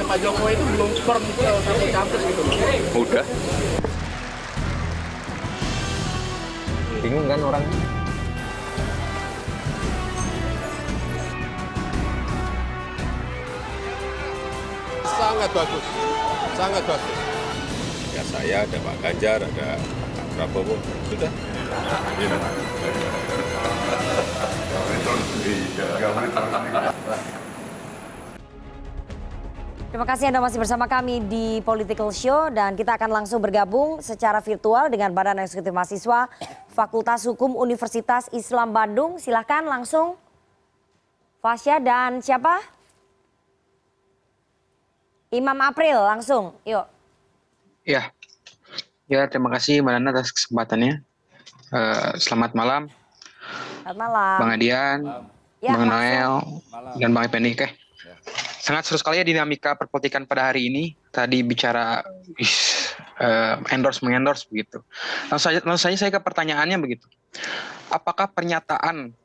Pak Jokowi itu belum firm ke satu capres gitu. Udah. Bingung kan orang? Sangat bagus, sangat bagus. Ya saya, ada Pak Ganjar, ada Pak Prabowo, sudah. Terima kasih Anda masih bersama kami di Political Show dan kita akan langsung bergabung secara virtual dengan Badan Eksekutif Mahasiswa Fakultas Hukum Universitas Islam Bandung. Silahkan langsung Fasya dan siapa? Imam April langsung, yuk. Ya, terima kasih Mbak Nana atas kesempatannya. Selamat malam, Selamat malam. Bang Adian, Ya, Bang langsung. Noel, dan Bang Effendi. Sangat seru sekali ya dinamika perpolitikan pada hari ini. Tadi bicara mengendorse begitu. Langsung saja saya ke pertanyaannya begitu. Apakah pernyataan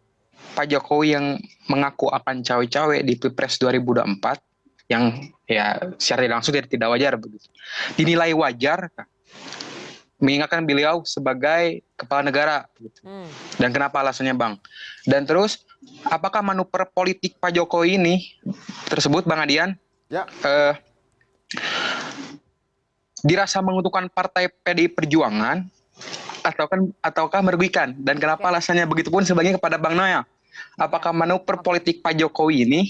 Pak Jokowi yang mengaku akan cawe-cawe di Pilpres 2024 yang ya secara tidak langsung tidak wajar begitu, dinilai wajar mengingatkan beliau sebagai kepala negara gitu. Dan kenapa alasannya Bang? Dan terus apakah manuver politik Pak Jokowi ini tersebut Bang Adian Ya. dirasa menguntungkan partai PDI Perjuangan ataukah merugikan, dan kenapa alasannya begitu pun sebagian kepada Bang Noel? Apakah manuver politik Pak Jokowi ini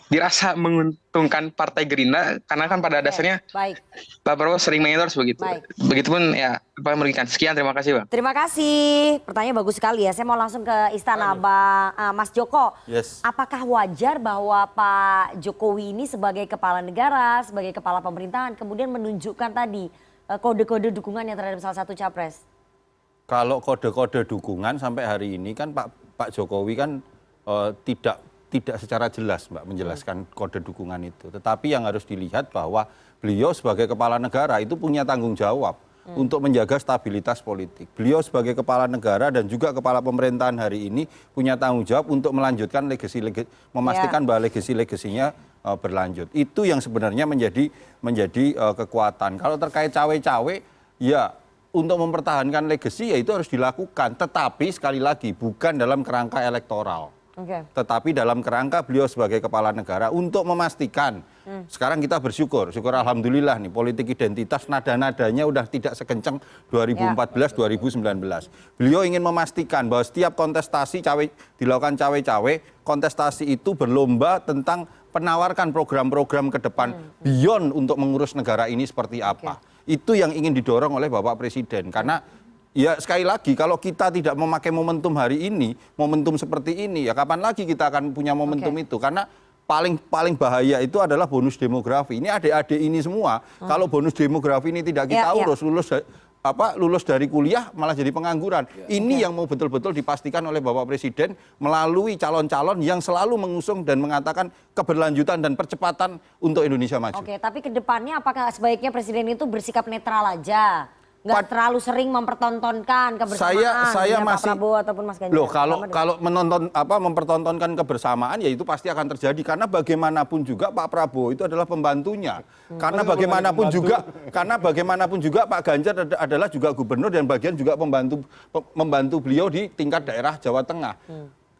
dirasa menguntungkan Partai Gerindra karena kan pada dasarnya Baik. Pak Prabowo sering mengendorse begitu. Baik. Begitupun ya apa merugikan. Sekian, terima kasih Bang. Terima kasih. Pertanyaan bagus sekali ya. Saya mau langsung ke istana Mas Joko. Yes. Apakah wajar bahwa Pak Jokowi ini sebagai kepala negara, sebagai kepala pemerintahan kemudian menunjukkan tadi kode-kode dukungannya terhadap salah satu capres? Kalau kode-kode dukungan sampai hari ini kan Pak Jokowi kan tidak secara jelas Mbak menjelaskan kode dukungan itu. Tetapi yang harus dilihat bahwa beliau sebagai kepala negara itu punya tanggung jawab untuk menjaga stabilitas politik. Beliau sebagai kepala negara dan juga kepala pemerintahan hari ini punya tanggung jawab untuk melanjutkan memastikan bahwa legasi-legasinya berlanjut. Itu yang sebenarnya menjadi kekuatan. Kalau terkait cawe-cawe, ya untuk mempertahankan legasi ya itu harus dilakukan. Tetapi sekali lagi bukan dalam kerangka elektoral. Tetapi dalam kerangka beliau sebagai kepala negara untuk memastikan. Sekarang kita syukur alhamdulillah nih politik identitas nada-nadanya udah tidak sekencang 2014-2019. Beliau ingin memastikan bahwa setiap kontestasi dilakukan cawe-cawe, kontestasi itu berlomba tentang penawarkan program-program ke depan beyond untuk mengurus negara ini seperti apa. Itu yang ingin didorong oleh Bapak Presiden karena ya sekali lagi kalau kita tidak memakai momentum hari ini, momentum seperti ini, ya kapan lagi kita akan punya momentum itu? Karena paling bahaya itu adalah bonus demografi. Ini adik-adik ini semua, kalau bonus demografi ini tidak kita urus, lulus dari kuliah malah jadi pengangguran. Ini yang mau betul-betul dipastikan oleh Bapak Presiden melalui calon-calon yang selalu mengusung dan mengatakan keberlanjutan dan percepatan untuk Indonesia maju. Oke, tapi ke depannya apakah sebaiknya Presiden itu bersikap netral aja? Nggak terlalu sering mempertontonkan kebersamaan saya Pak masih Prabowo ataupun Mas Ganjar. Loh, kalau mempertontonkan kebersamaan ya itu pasti akan terjadi karena bagaimanapun juga Pak Prabowo itu adalah pembantunya. Karena bagaimanapun juga Pak Ganjar adalah juga gubernur dan bagian juga membantu beliau di tingkat daerah Jawa Tengah.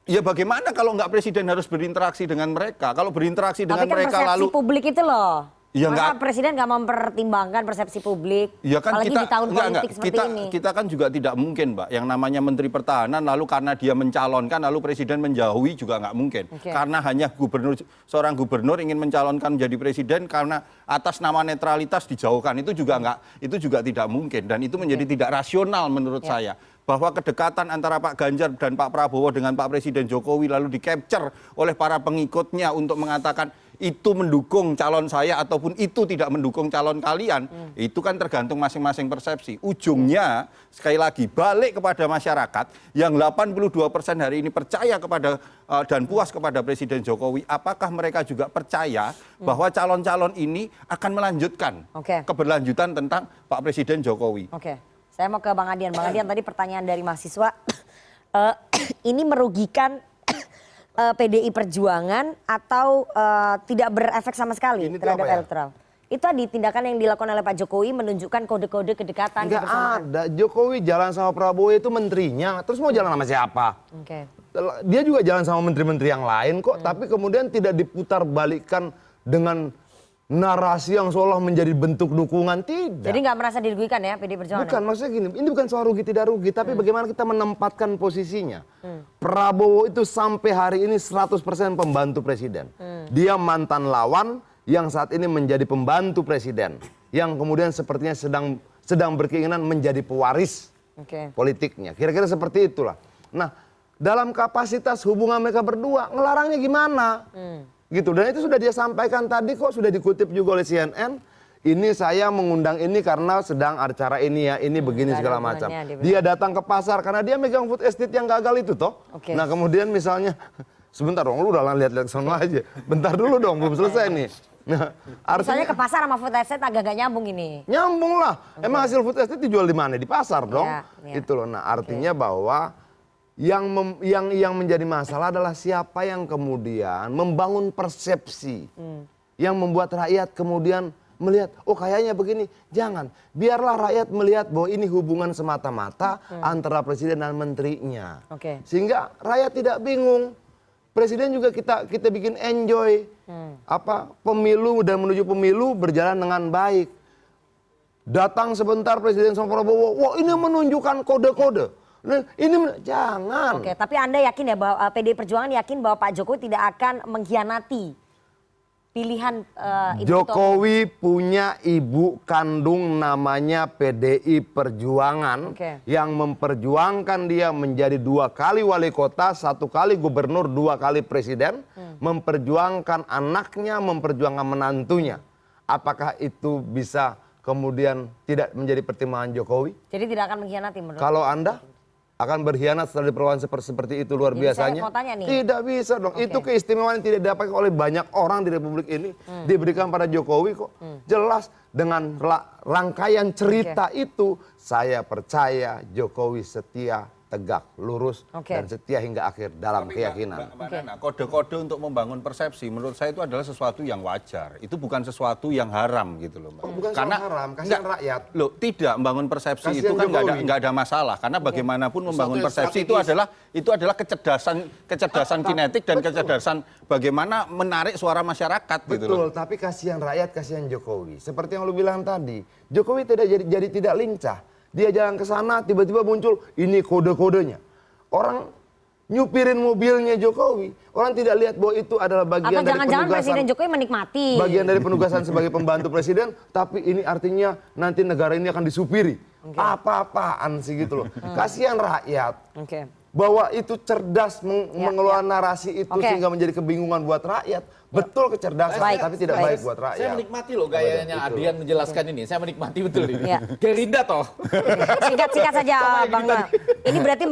Ya bagaimana kalau nggak Presiden harus berinteraksi dengan mereka? Kalau berinteraksi dengan mereka lalu publik itu loh. Ya, masa Presiden nggak mempertimbangkan persepsi publik, ya kan apalagi di tahun politik seperti ini. Kita kan juga tidak mungkin, Mbak, yang namanya Menteri Pertahanan lalu karena dia mencalonkan lalu Presiden menjauhi juga nggak mungkin. Karena hanya seorang gubernur ingin mencalonkan menjadi Presiden karena atas nama netralitas dijauhkan itu juga tidak mungkin dan itu menjadi tidak rasional menurut saya. Bahwa kedekatan antara Pak Ganjar dan Pak Prabowo dengan Pak Presiden Jokowi lalu di-capture oleh para pengikutnya untuk mengatakan itu mendukung calon saya ataupun itu tidak mendukung calon kalian, itu kan tergantung masing-masing persepsi. Ujungnya, sekali lagi, balik kepada masyarakat yang 82% hari ini percaya kepada dan puas kepada Presiden Jokowi, apakah mereka juga percaya bahwa calon-calon ini akan melanjutkan keberlanjutan tentang Pak Presiden Jokowi. Saya mau ke Bang Adian. Bang Adian, tadi pertanyaan dari mahasiswa, ini merugikan PDI Perjuangan atau tidak berefek sama sekali ini terhadap apa ya? elektoral? Itu tadi tindakan yang dilakukan oleh Pak Jokowi menunjukkan kode-kode kedekatan. Nggak ada. Jokowi jalan sama Prabowo itu menterinya. Terus mau jalan sama siapa? Oke. Dia juga jalan sama menteri-menteri yang lain kok. Tapi kemudian tidak diputar balikkan dengan narasi yang seolah menjadi bentuk dukungan. Tidak. Jadi nggak merasa dirugikan ya PD Perjuangan? Bukan, maksudnya gini. Ini bukan soal rugi tidak rugi. Tapi bagaimana kita menempatkan posisinya. Prabowo itu sampai hari ini 100% pembantu presiden. Dia mantan lawan yang saat ini menjadi pembantu presiden, yang kemudian sepertinya sedang berkeinginan menjadi pewaris politiknya. Kira-kira seperti itulah. Nah, dalam kapasitas hubungan mereka berdua, ngelarangnya gimana? Gitu. Dan itu sudah dia sampaikan tadi kok, sudah dikutip juga oleh CNN. Ini saya mengundang ini karena sedang acara ini ya, ini begini segala macam. Dia datang ke pasar karena dia megang food estate yang gagal itu toh. Nah, kemudian misalnya, sebentar dong, lu udah lihat-lihat sono aja. Bentar dulu dong, belum selesai nih. Nah, misalnya ke pasar sama food estate agak-agak nyambung ini. Nyambung lah. Emang hasil food estate dijual di mana? Di pasar dong. Itu loh. Nah, artinya bahwa yang menjadi masalah adalah siapa yang kemudian membangun persepsi. Yang membuat rakyat kemudian melihat, oh kayaknya begini. Jangan. Biarlah rakyat melihat bahwa ini hubungan semata-mata antara presiden dan menterinya. Sehingga rakyat tidak bingung. Presiden juga kita bikin enjoy pemilu dan menuju pemilu berjalan dengan baik. Datang sebentar Presiden sama Prabowo, wah ini menunjukkan kode-kode. Nah, ini jangan. Oke, tapi Anda yakin ya bahwa PD Perjuangan yakin bahwa Pak Jokowi tidak akan mengkhianati pilihan ibu Jokowi punya ibu kandung namanya PDI Perjuangan yang memperjuangkan dia menjadi 2 kali wali kota, 1 kali gubernur, 2 kali presiden, memperjuangkan anaknya, memperjuangkan menantunya. Apakah itu bisa kemudian tidak menjadi pertimbangan Jokowi? Jadi tidak akan mengkhianati menurut Kalau Anda akan berkhianat setelah diperlakukan seperti itu luar biasanya? Saya mau tanya nih. Tidak bisa dong. Itu keistimewaan yang tidak didapatkan oleh banyak orang di Republik ini. Diberikan pada Jokowi kok. Jelas dengan rangkaian cerita itu saya percaya Jokowi setia, tegak, lurus, dan setia hingga akhir dalam keyakinan. Mbak Nana, kode-kode untuk membangun persepsi menurut saya itu adalah sesuatu yang wajar. Itu bukan sesuatu yang haram gitu loh, Mbak. Bukan soal haram, kasihan rakyat. Loh, tidak membangun persepsi Kasihan itu kan Jokowi. nggak ada masalah karena bagaimanapun membangun persepsi itu adalah kecerdasan kinetik dan kecerdasan bagaimana menarik suara masyarakat gitu loh. Betul, tapi kasihan rakyat, kasihan Jokowi. Seperti yang lu bilang tadi, Jokowi jadi tidak lincah. Dia jalan ke sana, tiba-tiba muncul ini kode-kodenya. Orang nyupirin mobilnya Jokowi, orang tidak lihat bahwa itu adalah bagian dari jangan-jangan penugasan. Presiden Jokowi menikmati. Bagian dari penugasan sebagai pembantu presiden, tapi ini artinya nanti negara ini akan disupiri. Apa-apaan sih gitu loh. Kasihan rakyat. Bahwa itu cerdas mengelola narasi itu sehingga menjadi kebingungan buat rakyat. Betul kecerdasan, tapi tidak baik buat rakyat. Saya menikmati loh gayanya Adian menjelaskan ini. Saya menikmati betul ini. Gerindra toh. Singkat saja Bang. Ini berarti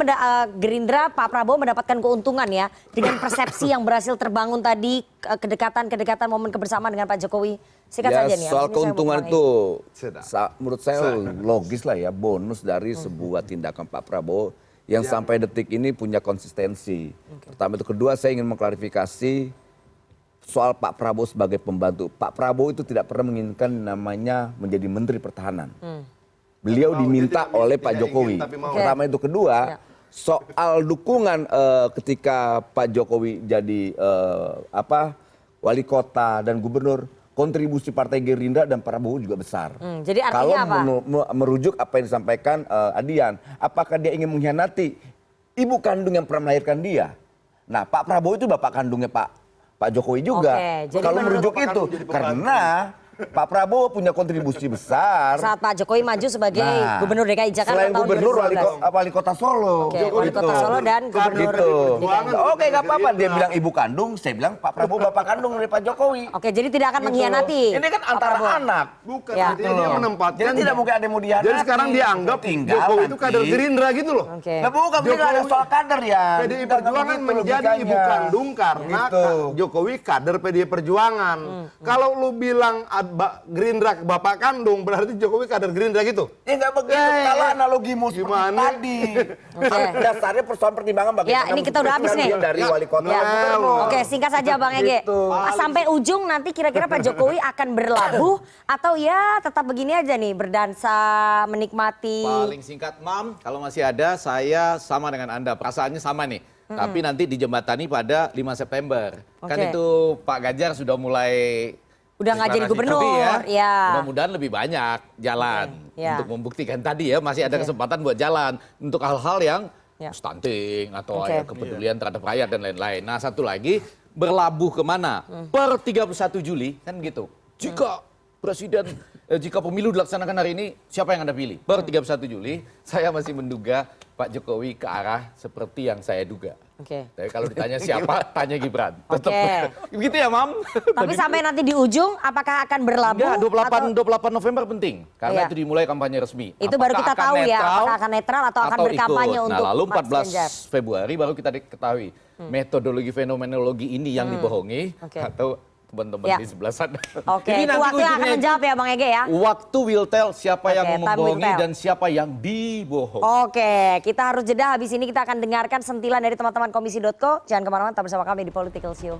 Gerindra, Pak Prabowo mendapatkan keuntungan ya dengan persepsi yang berhasil terbangun tadi, kedekatan momen kebersamaan dengan Pak Jokowi. Singkat saja nih. Soal keuntungan itu menurut saya logis lah ya, bonus dari sebuah tindakan Pak Prabowo yang sampai detik ini punya konsistensi. Pertama itu, kedua saya ingin mengklarifikasi soal Pak Prabowo sebagai pembantu. Pak Prabowo itu tidak pernah menginginkan namanya menjadi Menteri Pertahanan. Beliau diminta oleh Pak Jokowi. Pertama itu, kedua soal dukungan ketika Pak Jokowi jadi wali kota dan gubernur, kontribusi Partai Gerindra dan Prabowo juga besar. Jadi artinya apa? Kalau merujuk apa yang disampaikan Adian, apakah dia ingin mengkhianati ibu kandung yang pernah melahirkan dia? Nah, Pak Prabowo itu bapak kandungnya Pak Jokowi juga. Kalau merujuk itu, karena Pak Prabowo punya kontribusi besar saat Pak Jokowi maju sebagai Gubernur DKI Jakarta selain tahun gubernur 2019. wali kota Solo. Wali kota Solo dan Gubernur DKI. Oke, nggak apa-apa dia bilang ibu kandung, saya bilang Pak Prabowo bapak kandung dari Pak Jokowi. Oke, jadi tidak akan mengkhianati. Ini kan antara anak. Bukan, artinya dia menempatkan. Jadi tidak mungkin ada yang mau dihianati. Jadi sekarang dia anggap Jokowi itu kader Gerindra gitu loh. Nah, bukan ada soal kader ya. PDI Perjuangan menjadi ibu kandung karena Jokowi kader PDI Perjuangan. Kalau lu bilang ada Gerindra bapak kandung, berarti Jokowi kader Gerindra gitu. Ya nggak begitu, kalau analogimu seperti Gimana? tadi. Dasarnya persoalan pertimbangan bagaimana. Ya, ini kita udah habis nih. Dari wali kota. Ya. Gubernur. Oke, singkat saja Bang Ege. Gitu. Sampai ujung nanti kira-kira Pak Jokowi akan berlabuh atau ya tetap begini aja nih, berdansa, menikmati. Paling singkat, Mam, kalau masih ada, saya sama dengan Anda. Perasaannya sama nih. Tapi nanti dijembatani pada 5 September. Kan Oke. itu Pak Ganjar sudah mulai Udah nggak jadi deklarasi gubernur, cuti ya. Mudah-mudahan lebih banyak jalan Oke, ya. untuk membuktikan tadi ya, masih ada kesempatan buat jalan untuk hal-hal yang Ya. stunting atau Oke. ya, kepedulian terhadap rakyat dan lain-lain. Nah, satu lagi, berlabuh kemana? Per 31 Juli, kan gitu. Jika jika pemilu dilaksanakan hari ini, siapa yang Anda pilih? Per 31 Juli, saya masih menduga Pak Jokowi ke arah seperti yang saya duga. Oke. Tapi kalau ditanya siapa, tanya Gibran. Tetap. Oke. Begitu ya, Mam? Tapi sampai nanti di ujung, apakah akan berlabuh? Enggak, atau 28 November penting. Karena Iya. itu dimulai kampanye resmi. Itu baru kita Apakah akan tahu ya, netral apakah akan netral atau akan berkampanye ikut? untuk Nah, lalu Mas 14 Ganjar? Februari baru kita ketahui metodologi fenomenologi ini yang dibohongi Oke. atau teman-teman Ya. di sebelah sana. Oke, Ini itu nanti waktu yang akan ujungnya menjawab ya Bang Ege ya. Waktu will tell siapa Oke, yang time will membohongi tell. dan siapa yang dibohongi. Oke, kita harus jeda. Habis ini kita akan dengarkan sentilan dari teman-teman Komisi.co. Jangan kemana-mana, tetap bersama kami di Political Show.